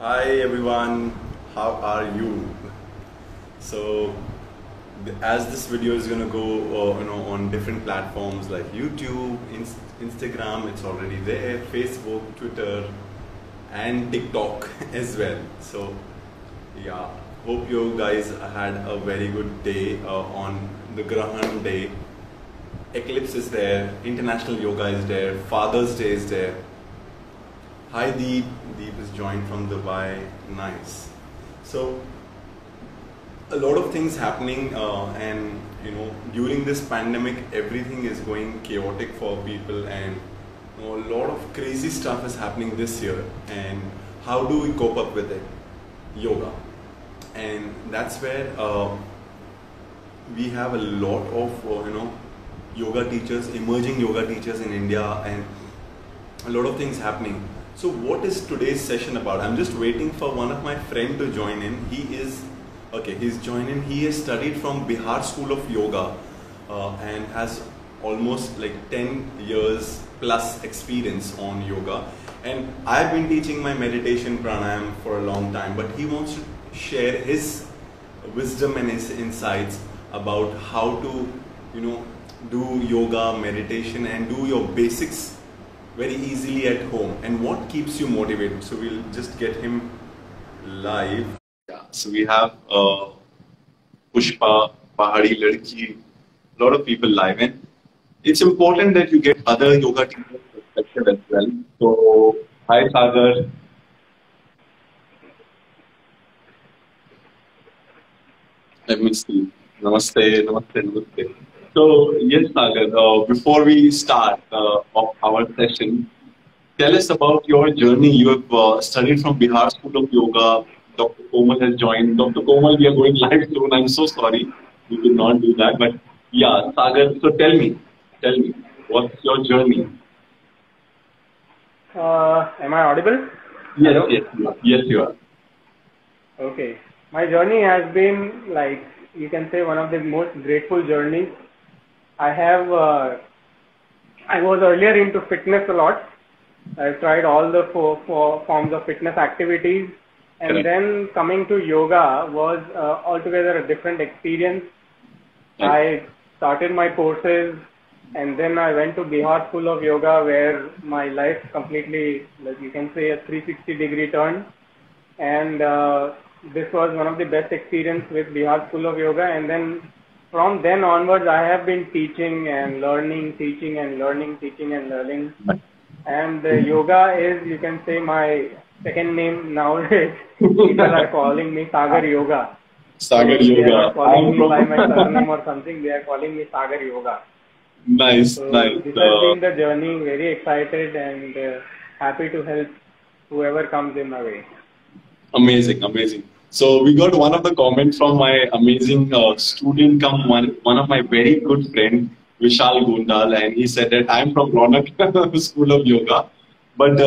Hi everyone, how are you? So, as this video is gonna go, on different platforms like YouTube, Instagram, it's already there, Facebook, Twitter, and TikTok as well. So, yeah, hope you guys had a very good day on the Grahan day. Eclipse is there, International Yoga is there, Father's Day is there. Hi Deep, Deep is joined from Dubai. Nice. So a lot of things happening, and during this pandemic, everything is going chaotic for people, and a lot of crazy stuff is happening this year. And how do we cope up with it? Yoga, and that's where we have a lot of yoga teachers, emerging yoga teachers in India, and a lot of things happening. So what is today's session about? I'm just waiting for one of my friend to join in. He's joining. He has studied from Bihar School of Yoga, and has almost like 10 years plus experience on yoga. And I've been teaching my meditation pranayam for a long time, but he wants to share his wisdom and his insights about how to, do yoga, meditation, and do your basics very easily at home, and what keeps you motivated. So we'll just get him live. Yeah, so we have Pushpa, Pahadi Ladki, a lot of people live, and it's important that you get other yoga teachers' perspective as well. So, hi Sagar. Let me see. Namaste, namaste, namaste. So, yes, Sagar, before we start of our session, tell us about your journey. You have studied from Bihar School of Yoga. Dr. Komal has joined. Dr. Komal, we are going live soon. I'm so sorry we could not do that. But yeah, Sagar, so tell me, what's your journey? Am I audible? Yes, Hello? yes, you are. Yes, you are. Okay. My journey has been, like, you can say, one of the most grateful journeys. I have, I was earlier into fitness a lot. I tried all the four forms of fitness activities, and Correct. then coming to yoga was altogether a different experience. Right. I started my courses, and then I went to Bihar School of Yoga, where my life completely, like you can say, a 360-degree turn. And this was one of the best experience with Bihar School of Yoga. And then from then onwards, I have been teaching and learning, teaching and learning, teaching and learning. And yoga is, you can say, my second name nowadays. People are calling me Sagar Yoga. Sagar They are Yoga. not calling me by my surname or something. They are calling me Sagar Yoga. Nice, So nice. this has been the journey. Very excited and happy to help whoever comes in my way. Amazing, amazing. So we got one of the comments from my amazing student, one of my very good friend, Vishal Gundal, and he said that I'm from Ronak School of Yoga. But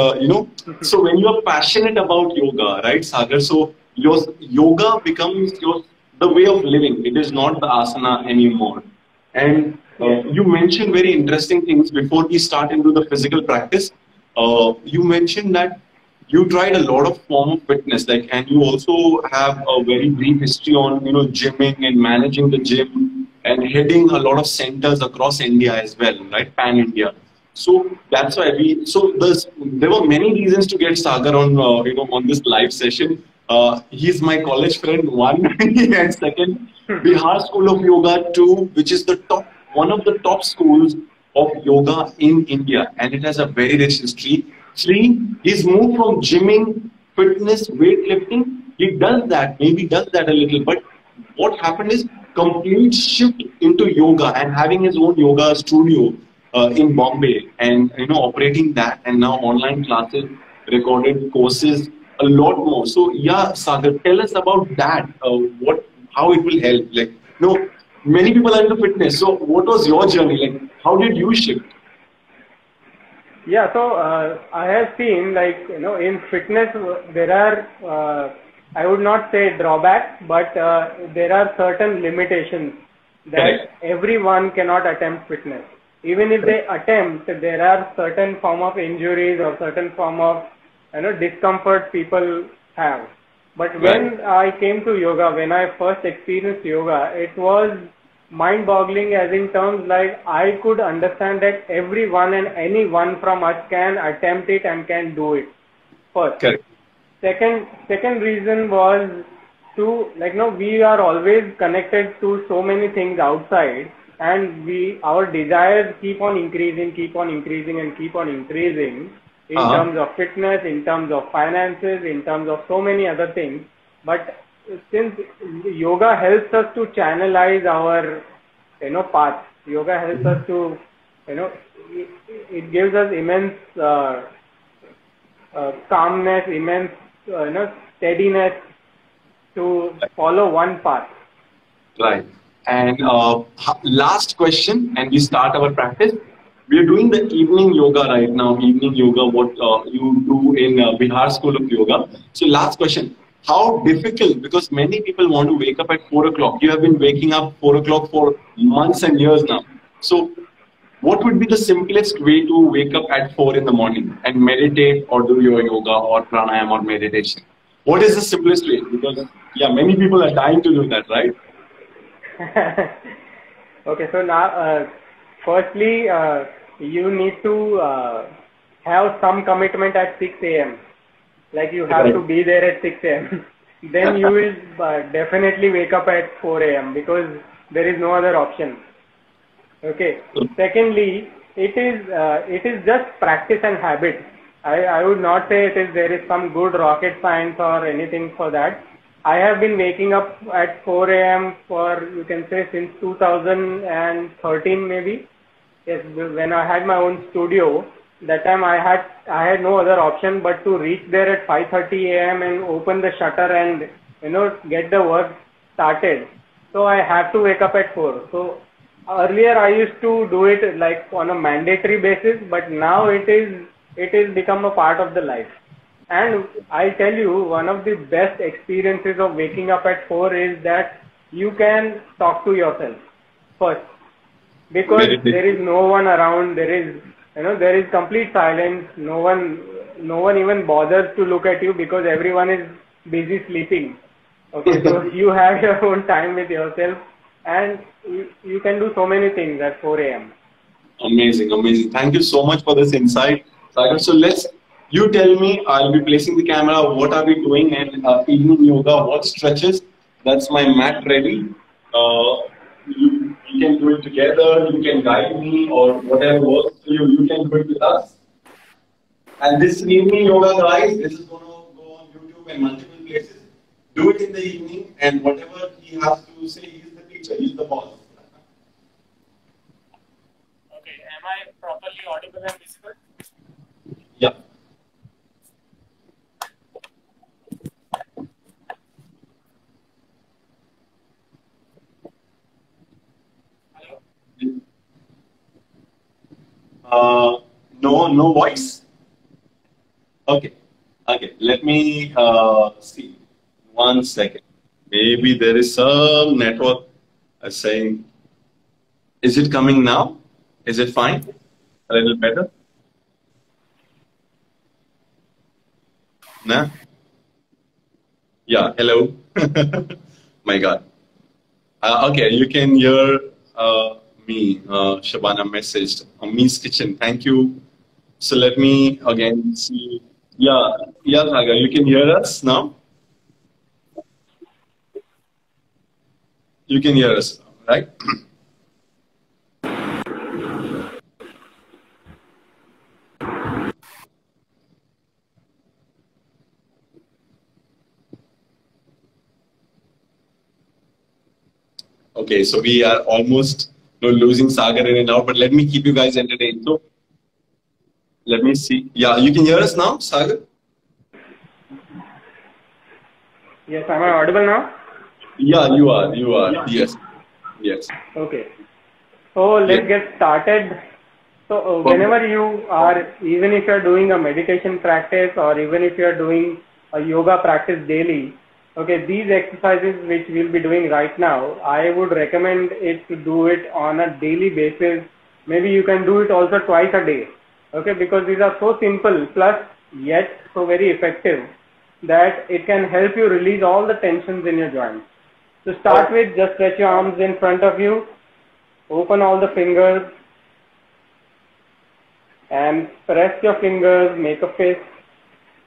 so when you're passionate about yoga, right, Sagar? So your yoga becomes the way of living. It is not the asana anymore. And Yes. you mentioned very interesting things before we start into the physical practice. You mentioned that you tried a lot of form of fitness, like, and you also have a very brief history on gymming and managing the gym and heading a lot of centers across India as well, right? Pan India. So that's why there were many reasons to get Sagar on on this live session. He's my college friend, one, and second, Bihar School of Yoga, two, which is the one of the top schools of yoga in India, and it has a very rich history. Three, he's moved from gymming, fitness, weightlifting. He maybe does that a little, but what happened is complete shift into yoga and having his own yoga studio in Bombay, and operating that, and now online classes, recorded courses, a lot more. So yeah, Sagar, tell us about that. How it will help? Like, many people are into fitness. So what was your journey? Like, how did you shift? Yeah, so I have seen, like, in fitness there are, I would not say drawbacks, but there are certain limitations that Correct. everyone cannot attempt fitness. Even if they attempt, there are certain form of injuries or certain form of discomfort people have. But Right. when I came to yoga, when I first experienced yoga, it was mind-boggling as in terms like I could understand that everyone and anyone from us can attempt it and can do it. First. Correct. Second reason was to like no we are always connected to so many things outside, and our desires keep on increasing and keep on increasing in terms of fitness, in terms of finances, in terms of so many other things. But since yoga helps us to channelize our path, yoga helps us to it gives us immense calmness, immense steadiness to follow one path. Right. And last question, and we start our practice. We are doing the evening yoga right now. Evening yoga, what you do in Bihar School of Yoga. So last question. How difficult, because many people want to wake up at 4 o'clock. You have been waking up 4 o'clock for months and years now. So what would be the simplest way to wake up at 4 in the morning and meditate or do your yoga or pranayama or meditation? What is the simplest way? Because many people are dying to do that, right? Okay, so now, firstly, you need to have some commitment at 6 a.m. Like you have to be there at 6 a.m. Then you will definitely wake up at 4 a.m. because there is no other option. Okay. Secondly, it is just practice and habit. I would not say there is some good rocket science or anything for that. I have been waking up at 4 a.m. for, you can say, since 2013 maybe. Yes, when I had my own studio, that time I had no other option but to reach there at 5:30 a.m. and open the shutter and get the work started. So I have to wake up at 4. So earlier I used to do it like on a mandatory basis, but now it is become a part of the life. And I tell you, one of the best experiences of waking up at 4 is that you can talk to yourself first, because there is no one around. There is complete silence. No one even bothers to look at you because everyone is busy sleeping. Okay, so you have your own time with yourself, and you can do so many things at 4 a.m. Amazing, amazing. Thank you so much for this insight, Sagar. So you tell me, I'll be placing the camera, what are we doing, and evening yoga, what stretches? That's my mat ready. You can do it together, you can guide me, or whatever works for you, you can do it with us. And this evening yoga, guys, this is going to go on YouTube and multiple places. Do it in the evening, and whatever he has to say, he's the teacher, he's the boss. Okay, am I properly audible and visible? Yeah. No voice. Okay. Let me see. 1 second. Maybe there is some network saying. Is it coming now? Is it fine? A little better? Nah? Yeah. Hello. My God. Okay, you can hear me. Shabana messaged. Me's Kitchen. Thank you. So let me again see. Yeah, Sagar, you can hear us now? You can hear us, right? Okay, so we are almost losing Sagar in and out, but let me keep you guys entertained. So let me see. Yeah, you can hear us now, Sagar? Yes, am I audible now? Yeah, you are. Yes. Okay. So let's get started. So whenever you are, even if you are doing a meditation practice or even if you are doing a yoga practice daily, okay, these exercises which we'll be doing right now, I would recommend it to do it on a daily basis. Maybe you can do it also twice a day. Okay, because these are so simple, plus yet so very effective. that it can help you release all the tensions in your joints. To start with, just stretch your arms in front of you, open all the fingers, and press your fingers, make a fist,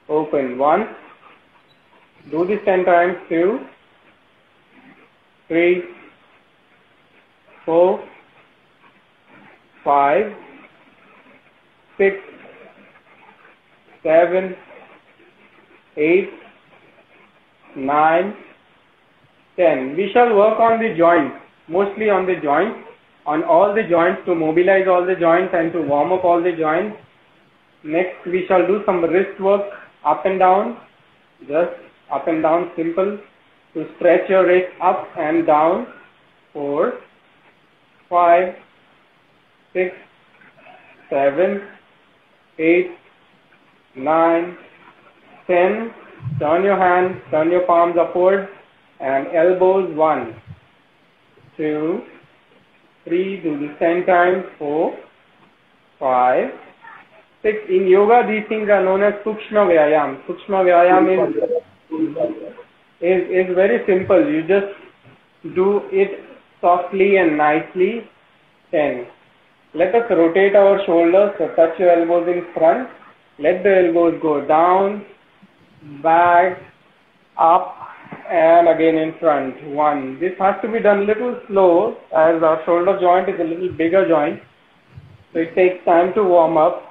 open. 1, do this 10 times, 2, 3, 4, 5, 6, 7, 8, 9, 10. We shall work on the joints, mostly on the joints, on all the joints, to mobilize all the joints and to warm up all the joints. Next, we shall do some wrist work, up and down, just up and down, simple, to stretch your wrist up and down. 4, 5, 6, 7, 8, 9, 10. Turn your hands, turn your palms upwards and elbows. 1, 2, 3. Do this 10 times. 4, 5, 6. In yoga, these things are known as Sukshma Vyayam. Sukshma Vyayam is very simple. You just do it softly and nicely. 10. Let us rotate our shoulders, so touch your elbows in front. Let the elbows go down, back, up, and again in front. 1. This has to be done a little slow, as our shoulder joint is a little bigger joint, so it takes time to warm up.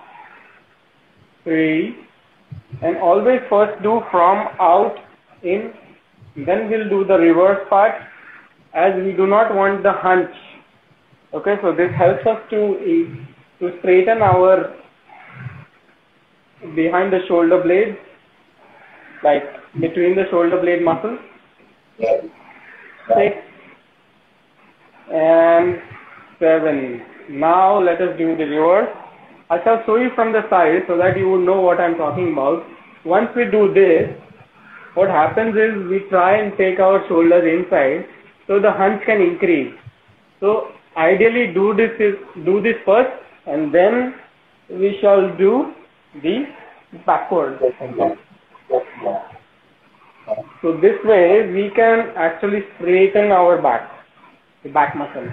3. And always first do from out, in, then we'll do the reverse part, as we do not want the hunch. Okay, so this helps us to straighten our behind the shoulder blades, like between the shoulder blade muscles. 6 and 7. Now let us do the reverse. I shall show you from the side so that you will know what I am talking about. Once we do this, what happens is we try and take our shoulders inside so the hunch can increase. So ideally do this first, and then we shall do the backwards. So this way we can actually straighten our back, the back muscle.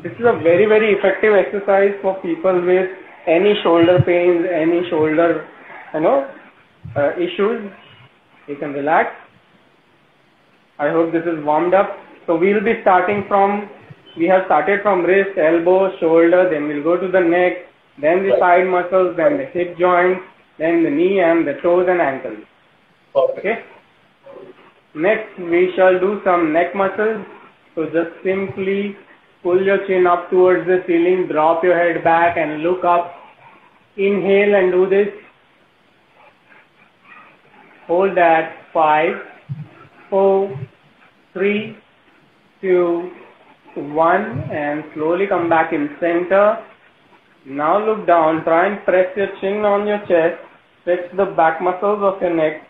This is a very, very effective exercise for people with any shoulder pains, any shoulder issues. You can relax. I hope this is warmed up. So we will be starting from, we have started from wrist, elbow, shoulder, then we'll go to the neck, then the side muscles, then the hip joints, then the knee and the toes and ankles. Okay. Next we shall do some neck muscles. So just simply pull your chin up towards the ceiling, drop your head back and look up. Inhale and do this. Hold that. 5, 4, 3, 2, 1, and slowly come back in center. Now look down, try and press your chin on your chest, stretch the back muscles of your neck.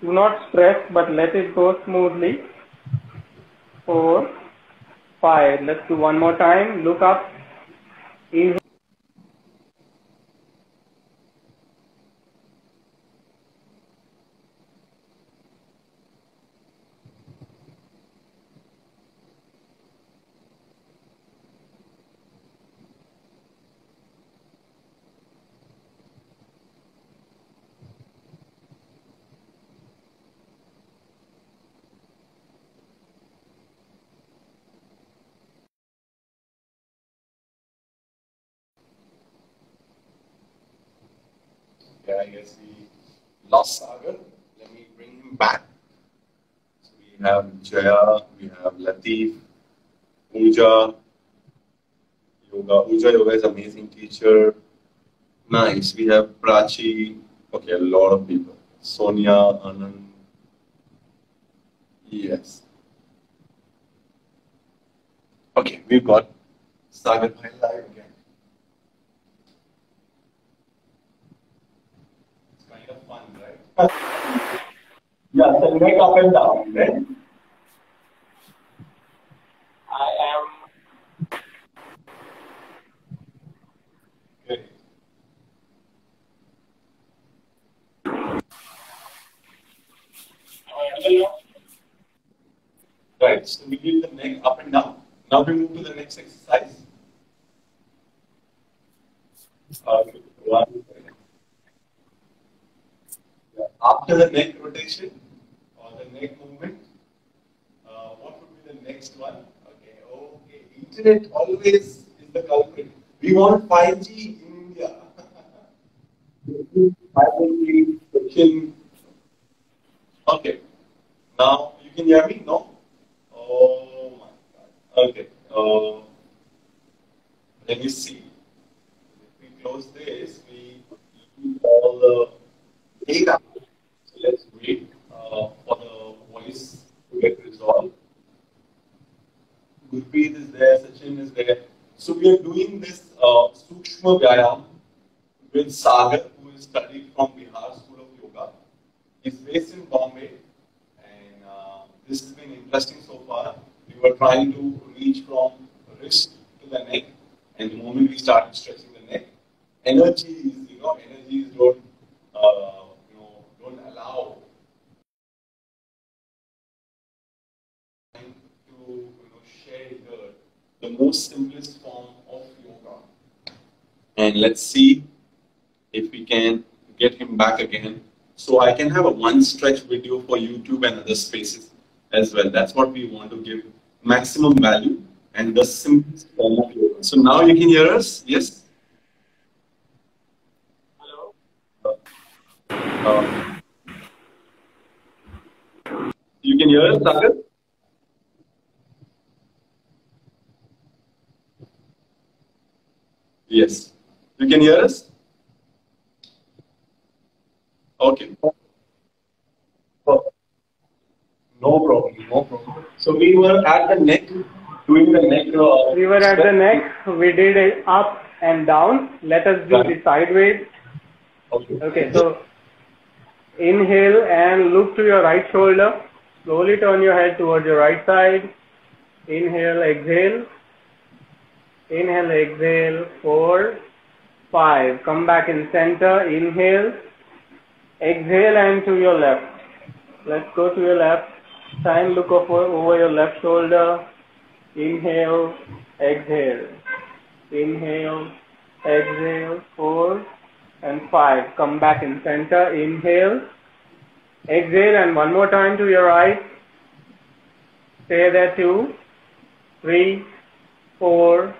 Do not stress, but let it go smoothly. 4, 5, let's do one more time. Look up. Inhale. Yeah, I guess we lost Sagar. Let me bring him back. So we have Jaya, we have Latif, Uja. Uja Yoga is amazing teacher. Nice. We have Prachi. Okay, a lot of people. Sonia, Anand. Yes. Okay, we've got Sagar Bhai live again. It's kind of fun, right? Yeah, so neck up and down, right? I am. Great. Right, so we give the neck up and down. Now we move to the next exercise. One. After the neck rotation or the neck movement, what would be the next one? Okay. Internet always is the culprit. We want 5G in India. 5G section. Okay. Now you can hear me? No? Oh my God. Okay. Let me see. If we close this, we lose all the data. So let's wait for the voice to get resolved. Gurpreet is there, Sachin is there. So we are doing this Sukshma Vyayam with Sagar, who is studied from Bihar School of Yoga. He's based in Bombay, and this has been interesting so far. We were trying to reach from wrist to the neck, and the moment we started stretching the neck, energies don't allow to share the most simplest form of yoga. And let's see if we can get him back again. So I can have a one stretch video for YouTube and other spaces as well. That's what we want to give maximum value and the simplest form of yoga. So now you can hear us, yes? Hello? You can hear us, Sagar? Yes. You can hear us? Okay. No problem. So we were at the neck, doing the neck. We were at the neck. We did it up and down. Let us do the sideways. Okay. So inhale and look to your right shoulder. Slowly turn your head towards your right side. Inhale, exhale. Inhale, exhale. 4, 5. Come back in center. Inhale. Exhale and to your left. Let's go to your left. Try and look over your left shoulder. Inhale, exhale. Inhale, exhale. 4 and 5. Come back in center. Inhale. Exhale and one more time to your right. Stay there. 2, 3, 4,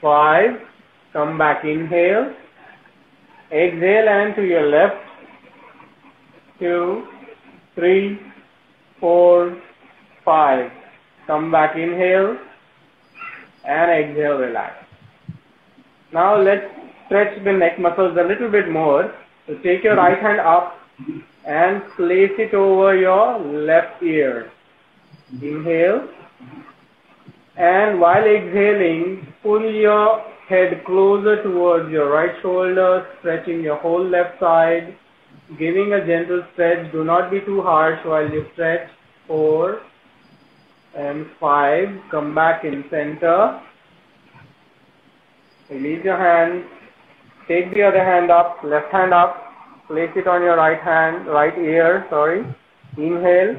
5. Come back. Inhale. Exhale and to your left. 2, 3, 4, 5. Come back. Inhale and exhale. Relax. Now let's stretch the neck muscles a little bit more. So take your right hand up and place it over your left ear. Inhale. And while exhaling, pull your head closer towards your right shoulder, stretching your whole left side, giving a gentle stretch. Do not be too harsh while you stretch. 4 and 5. Come back in center. Release your hand. Take the other hand up, left hand up. Place it on your right ear. Inhale.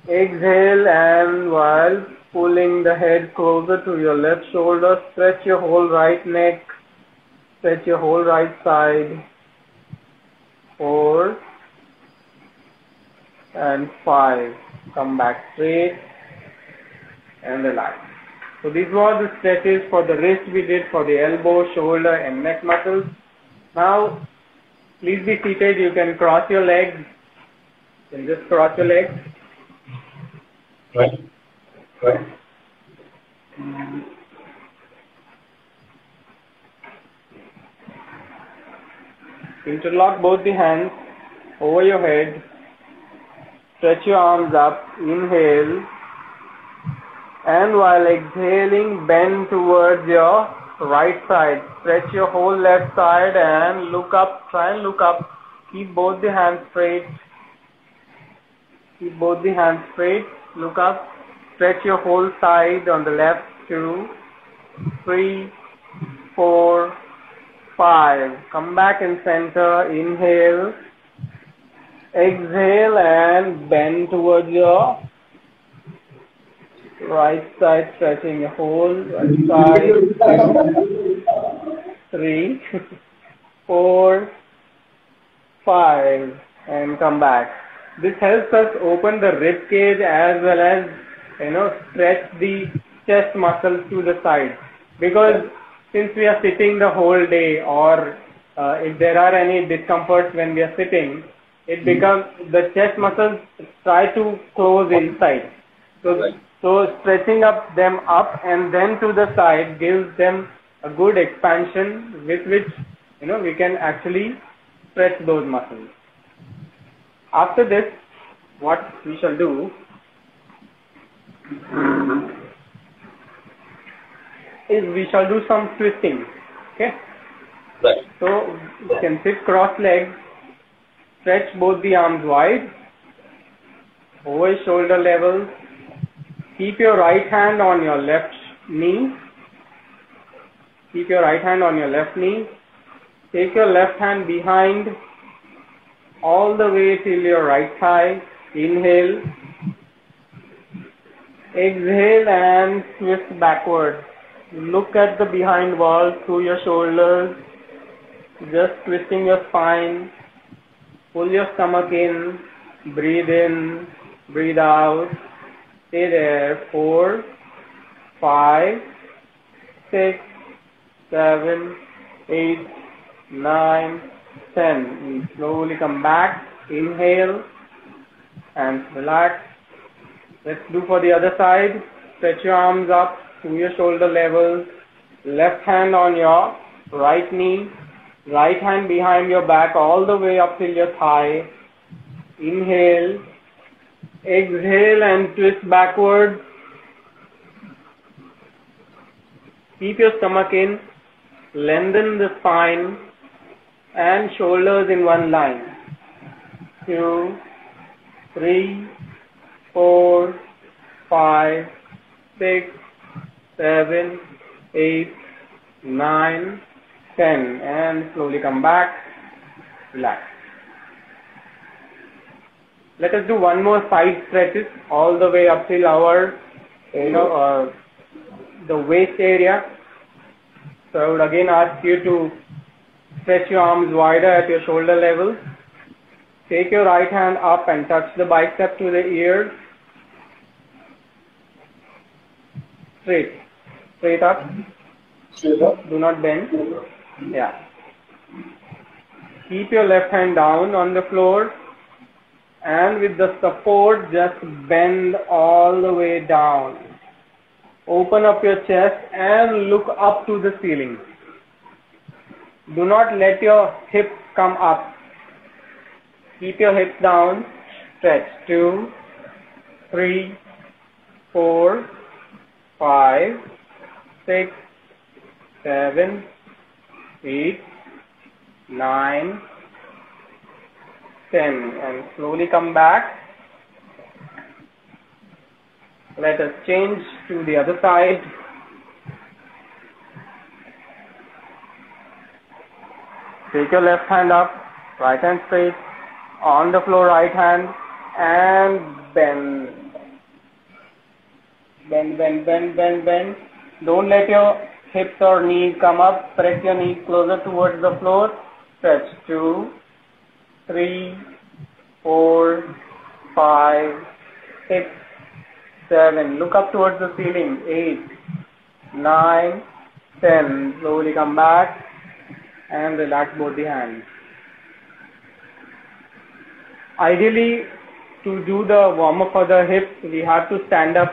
Exhale, and while pulling the head closer to your left shoulder, stretch your whole right neck. Stretch your whole right side. 4 and 5. Come back straight and relax. So these were the stretches for the wrist we did, for the elbow, shoulder and neck muscles. Now please be seated. You can cross your legs. You can just cross your legs. Right. Interlock both the hands over your head. Stretch your arms up. Inhale. And while exhaling, bend towards your right side. Stretch your whole left side and look up. Try and look up. Keep both the hands straight. Look up. Stretch your whole side on the left. 2, 3, 4, 5. Come back in center. Inhale. Exhale and bend towards your right side, stretching your whole right side. 2, 3, 4, 5, and come back. This helps us open the rib cage as well as stretch the chest muscles to the side, because since we are sitting the whole day, or if there are any discomforts when we are sitting, it becomes the chest muscles try to close inside. So stretching up them up and then to the side gives them a good expansion with which we can actually stretch those muscles. After this, what we shall do is we shall do some twisting. Okay. Right. So you can sit cross-legged, stretch both the arms wide, over shoulder level. Keep your right hand on your left knee. Keep your right hand on your left knee. Take your left hand behind all the way till your right thigh. Inhale. Exhale and twist backward. Look at the behind wall through your shoulders. Just twisting your spine. Pull your stomach in. Breathe out. Stay there. 4, 5, 6, 7, 8, 9, 10. Slowly come back. Inhale and relax. Let's do for the other side. Stretch your arms up to your shoulder level. Left hand on your right knee. Right hand behind your back all the way up till your thigh. Inhale. Exhale and twist backward. Keep your stomach in. Lengthen the spine and shoulders in one line. 2, 3, 4, 5, 6, 7, 8, 9, 10, and slowly come back. Relax. Let us do one more side stretches all the way up till our, the waist area. So I would again ask you to stretch your arms wider at your shoulder level. Take your right hand up and touch the bicep to the ear. Straight up. Do not bend. Yeah. Keep your left hand down on the floor. And with the support, just bend all the way down. Open up your chest and look up to the ceiling. Do not let your hips come up. Keep your hips down. Stretch. 2, 3, 4, 5, 6, 7, 8, 9, 10, and slowly come back. Let us change to the other side. Take your left hand up, right hand straight, on the floor right hand, and bend. Bend. Don't let your hips or knees come up. Press your knees closer towards the floor. Stretch. 2, 3, 4, 5, 6, 7. Look up towards the ceiling. 8, 9, 10. Slowly come back and relax both the hands. Ideally, to do the warm up for the hips, we have to stand up,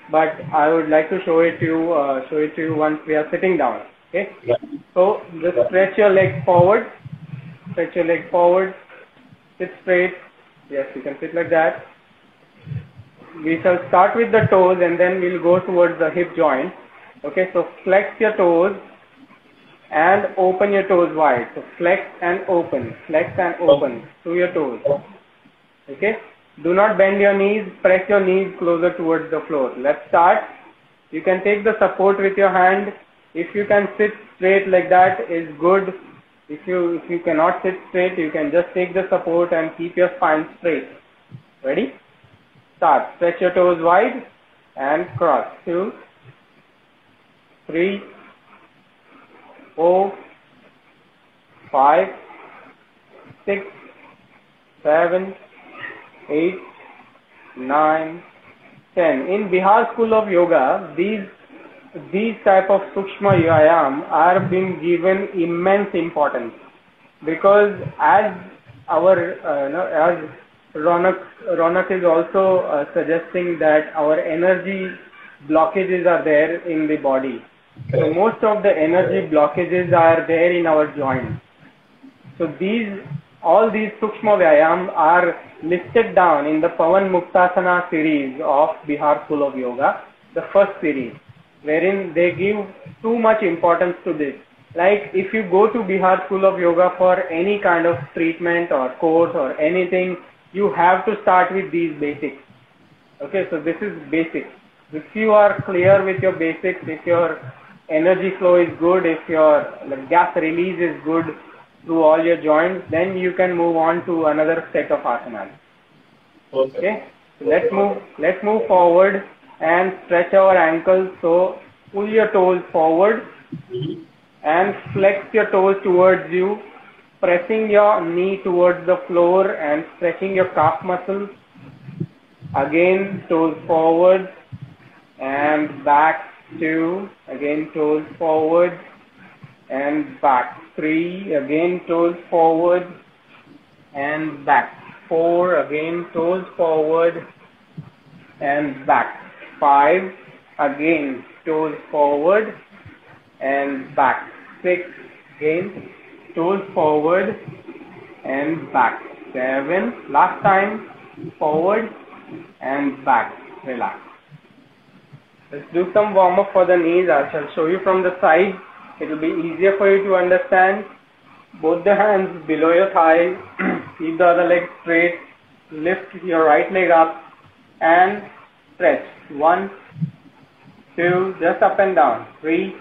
but I would like to show it to you once we are sitting down. Okay. Yeah. So just stretch your legs forward. Stretch your legs forward. Sit straight. Yes, you can sit like that. We shall start with the toes and then we'll go towards the hip joint. Okay, so flex your toes and open your toes wide. So flex and open through your toes. Okay, do not bend your knees. Press your knees closer towards the floor. Let's start. You can take the support with your hand. If you can sit straight like that is good. If you cannot sit straight, you can just take the support and keep your spine straight. Ready? Start. Stretch your toes wide and cross. 2, 3, 4, 5, 6, 7, 8, 9, 10. In Bihar School of Yoga, these type of Sukshma Vyayam are being given immense importance, because as our as Ronak is also suggesting that our energy blockages are there in the body. So most of the energy blockages are there in our joints. So all these Sukshma Vyayam are listed down in the Pavan Muktasana series of Bihar School of Yoga, the first series, wherein they give too much importance to this. Like if you go to Bihar School of Yoga for any kind of treatment or course or anything, you have to start with these basics. Okay, so this is basic. If you are clear with your basics, if your energy flow is good, if your gas release is good through all your joints, then you can move on to another set of asanas. Okay, so let's move forward and stretch our ankles. So pull your toes forward and flex your toes towards you, pressing your knee towards the floor and stretching your calf muscles. Again, toes forward and back 2, again toes forward and back 3, again toes forward and back 4, again toes forward and back 5, again toes forward and back 6, again toes forward and back 7, last time forward and back. Relax. Let's do some warm up for the knees. I shall show you from the side. It will be easier for you to understand. Both the hands below your thigh. Keep the other leg straight. Lift your right leg up and stretch. 1, 2, just up and down. 3,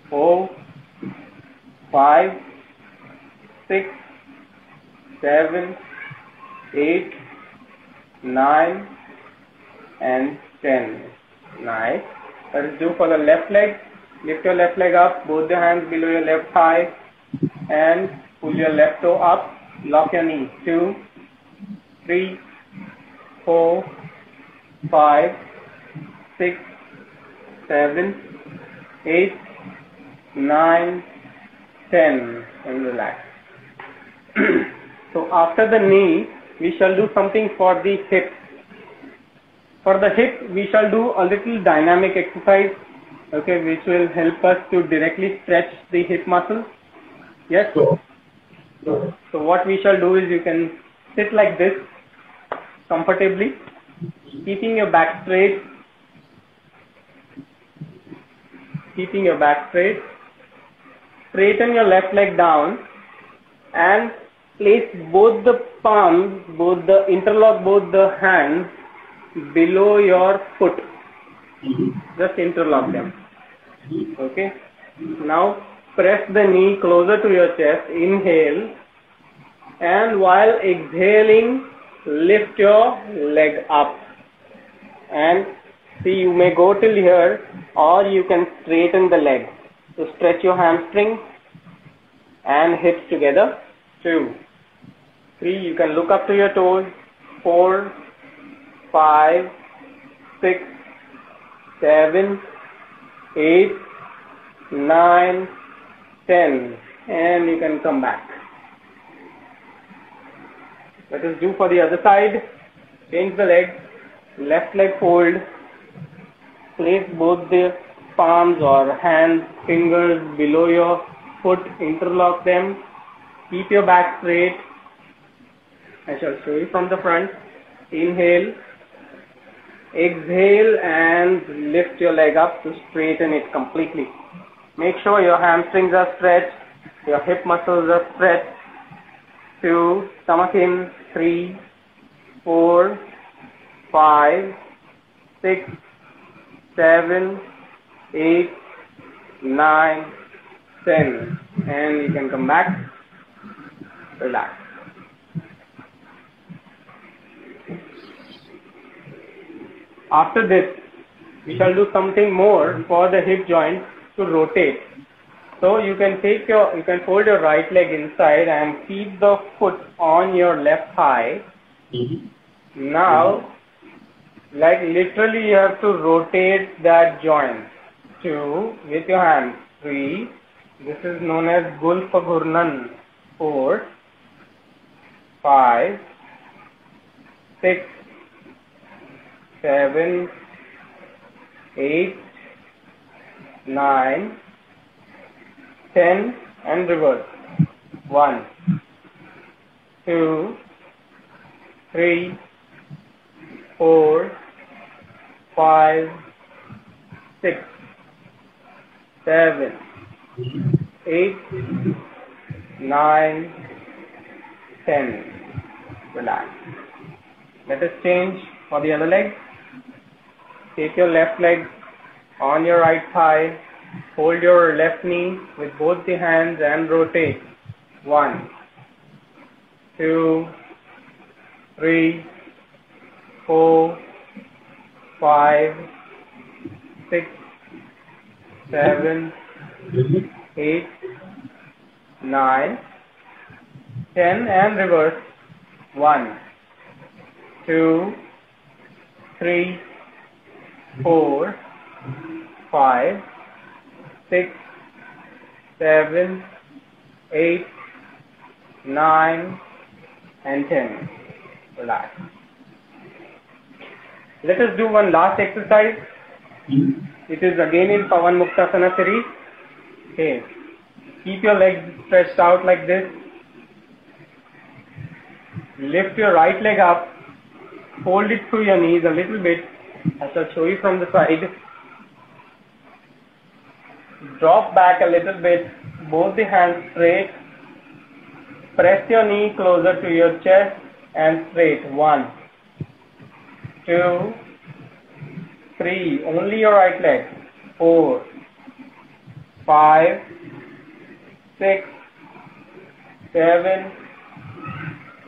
4, 5, 6, 7, 8, 9, and 10. Nice. Let's do for the left leg. Lift your left leg up, both the hands below your left thigh, and pull your left toe up. Lock your knee. 2, 3, 4, 5, 6, 7, 8, 9, 10, and relax. So after the knee, we shall do something for the hip. For the hip, we shall do a little dynamic exercise, okay, which will help us to directly stretch the hip muscle. Yes? So what we shall do is, you can sit like this comfortably, keeping your back straight. Keeping your back straight. Straighten your left leg down and place both the palms, interlock both the hands below your foot. Just interlock them. Okay. Now press the knee closer to your chest. Inhale. And while exhaling, lift your leg up. And see, you may go till here, or you can straighten the leg. So stretch your hamstrings and hips together. 2, 3, you can look up to your toes. 4, 5, 6, 7, 8, 9, 10, and you can come back. Let us do for the other side. Change the leg. Left leg fold. Place both the palms or hands, fingers below your foot. Interlock them. Keep your back straight. I shall show you from the front. Inhale. Exhale and lift your leg up to straighten it completely. Make sure your hamstrings are stretched, your hip muscles are stretched. 2, stomach in. 3, 4, 5, 6, 7, 8, 9, 10. and you can come back, relax. After this, we shall do something more for the hip joint to rotate. So you can fold your right leg inside and keep the foot on your left thigh. Now, like literally you have to rotate that joint. 2, with your hands. 3, this is known as Gulfa Ghurnan. 4, 5, 6, 7, 8, 9, 10, and reverse. 1, 2, 3, 4, 5, 6, 7, 8, 9, 10. Relax. Let us change for the other leg. Take your left leg on your right thigh. Hold your left knee with both the hands and rotate. 1, 2, 3, 4, 5, 6, 7, 8, 9, 10, and reverse. 1, 2, 3, 4, 5, 6, 7, 8, 9, and 10. Relax. Let us do one last exercise. It is again in Pavan Muktasana series. Okay. Keep your legs stretched out like this. Lift your right leg up. Fold it through your knees a little bit. I shall show you from the side. Drop back a little bit. Both the hands straight. Press your knee closer to your chest and straight. 1, 2, 3. Only your right leg. 4, 5, 6, 7,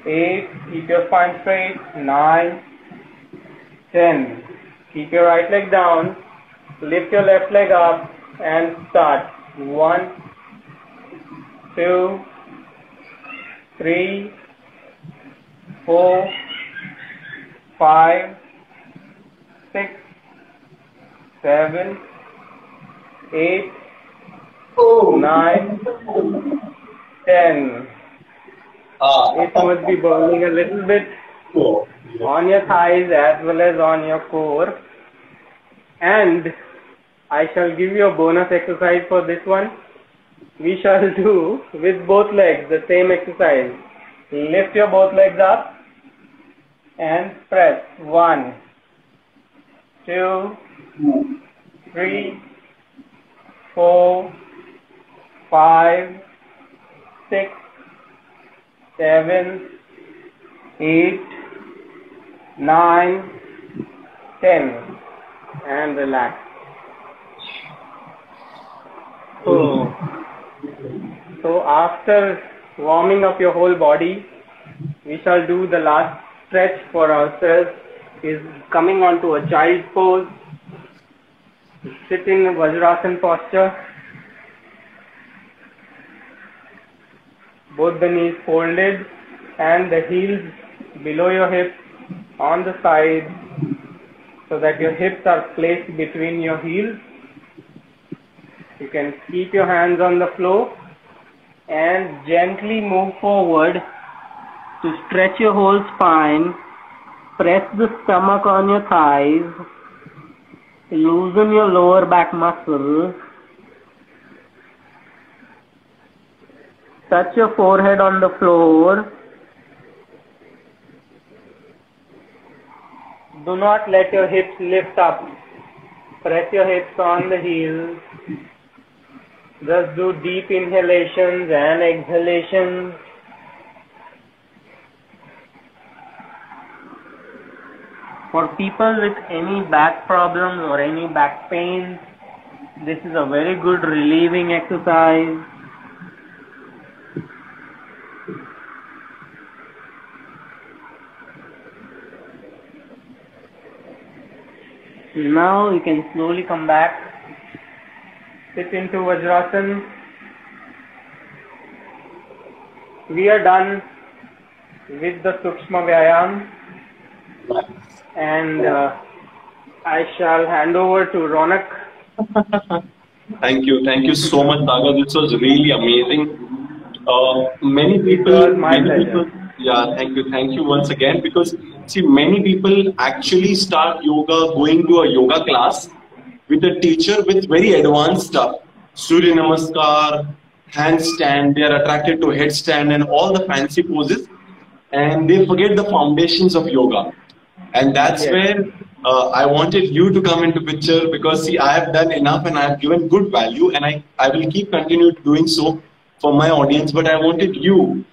8. Keep your spine straight. 9, 10. Keep your right leg down. Lift your left leg up and start. 1, 2, 3, 4, 5, 6, 7, 8, 9, 10. It must be burning a little bit on your thighs as well as on your core. And I shall give you a bonus exercise for this one. We shall do with both legs the same exercise. Lift your both legs up and press. 1, 2, 3, 4, 5, 6, 7, 8, 9, 10, and relax. So after warming up your whole body, we shall do the last stretch for ourselves. Is coming onto a child pose. Sit in Vajrasana posture. Both the knees folded and the heels below your hips on the side so that your hips are placed between your heels. You can keep your hands on the floor and gently move forward to stretch your whole spine. Press the stomach on your thighs. Loosen your lower back muscles. Touch your forehead on the floor. Do not let your hips lift up. Press your hips on the heels. Just do deep inhalations and exhalations. For people with any back problems or any back pain, this is a very good relieving exercise. Now you can slowly come back. Sit into Vajrasana. We are done with the Sukshma Vyayam, and I shall hand over to Ronak. Thank you so much, Sagar. This was really amazing. Many people, yeah, thank you once again, because see, many people actually start yoga going to a yoga class with a teacher with very advanced stuff. Surya Namaskar, handstand, they are attracted to headstand and all the fancy poses, and they forget the foundations of yoga. And that's where I wanted you to come into picture, because see, I have done enough and I have given good value, and I will keep continue doing so for my audience, but I wanted you.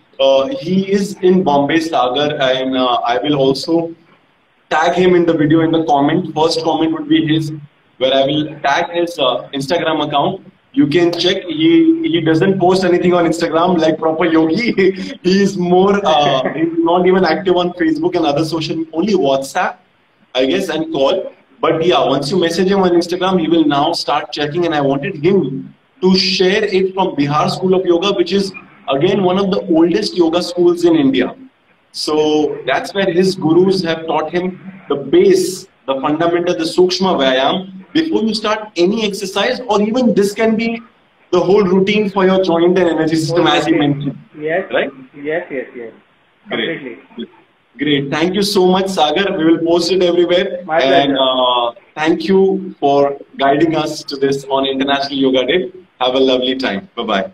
He is in Bombay, Sagar, and I will also tag him in the video in the comment. First comment would be his, where I will tag his Instagram account. You can check. He doesn't post anything on Instagram like proper yogi. He is more he's not even active on Facebook and other social, only WhatsApp, I guess, and call. But yeah, once you message him on Instagram, he will now start checking. And I wanted him to share it from Bihar School of Yoga, which is again one of the oldest yoga schools in India. So that's where his gurus have taught him the base, the fundamental, the Sukshma Vyayam, before you start any exercise, or even this can be the whole routine for your joint and energy system, as you mentioned. Yes. Right? Yes. Completely. Great. Thank you so much, Sagar. We will post it everywhere. My pleasure. And thank you for guiding us to this on International Yoga Day. Have a lovely time. Bye-bye.